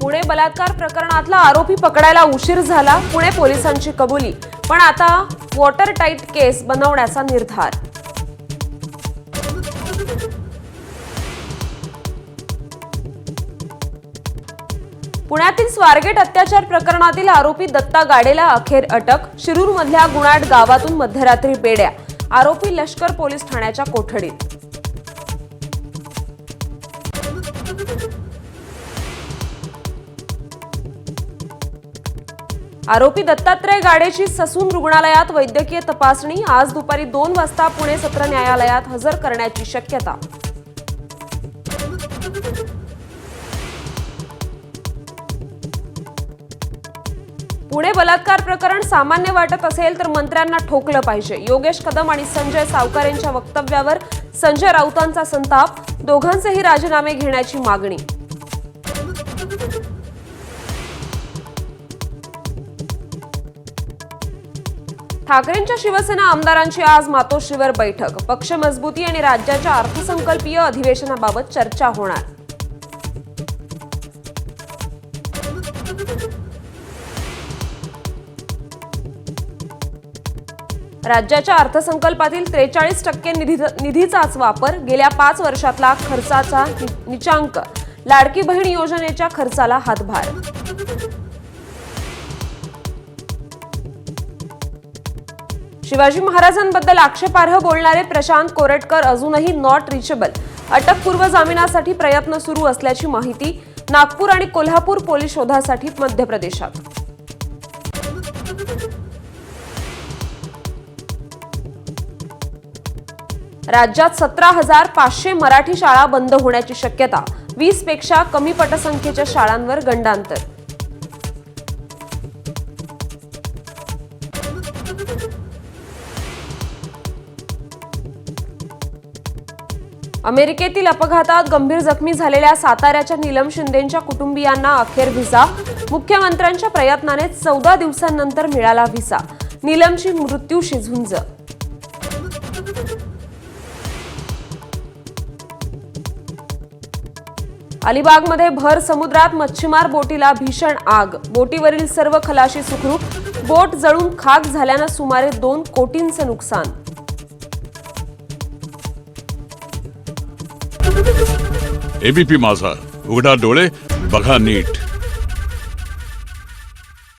पुणे बलात्कार प्रकरणातला आरोपी पकडायला उशीर झाला. पुणे पोलिसांची कबुली, पण आता वॉटर टाईट केस बनवण्याचा निर्धार. पुण्यातील स्वारगेट अत्याचार प्रकरणातील आरोपी दत्ता गाडेला अखेर अटक. शिरूरमधल्या गुणाड गावातून मध्यरात्री बेड्या. आरोपी लष्कर पोलीस ठाण्याच्या कोठडीत. आरोपी दत्तात्रय गाडेची ससून रुग्णालयात वैद्यकीय तपासणी. आज दुपारी 2 वाजता पुणे सत्र न्यायालयात हजर करण्याची शक्यता. पुणे बलात्कार प्रकरण सामान्य वाटत असेल तर मंत्र्यांना ठोकलं पाहिजे. योगेश कदम आणि संजय सावकार यांच्या वक्तव्यावर संजय राऊतांचा संताप. दोघांचेही राजीनामे घेण्याची मागणी. ठाकरेंच्या शिवसेना आमदारांची आज मातोश्रीवर बैठक. पक्ष मजबूती आणि राज्याच्या अर्थसंकल्पीय अधिवेशनाबाबत चर्चा होणार. राज्याच्या अर्थसंकल्पातील 43% निधीचाच वापर. गेल्या 5 वर्षातला खर्चाचा निचांक. लाडकी बहीण योजनेच्या खर्चाला हातभार. शिवाजी महाराजांबद्दल आक्षेपार्ह बोलणारे प्रशांत कोरटकर अजूनही नॉट रिचेबल. अटकपूर्व जामिनासाठी प्रयत्न सुरू असल्याची माहिती. नागपूर आणि कोल्हापूर पोलीस शोधासाठी मध्य प्रदेशात. राज्यात 17,500 मराठी शाळा बंद होण्याची शक्यता. 20 पेक्षा कमी पटसंख्येच्या शाळांवर गंडांतर. अमेरिकेतील अपघातात गंभीर जखमी झालेल्या साताऱ्याच्या नीलम शिंदेंच्या कुटुंबियांना अखेर व्हिसा. मुख्यमंत्र्यांच्या प्रयत्नाने 14 दिवसांनंतर मिळाला व्हिसा. नीलमची मृत्यूशी झुंज. अलिबागमध्ये भर समुद्रात मच्छीमार बोटीला भीषण आग. बोटीवरील सर्व खलाशी सुखरूप. बोट जळून खाक झाल्यानं सुमारे 2 कोटींचं नुकसान. एबीपी माझा, उघडा डोळे बघा नीट.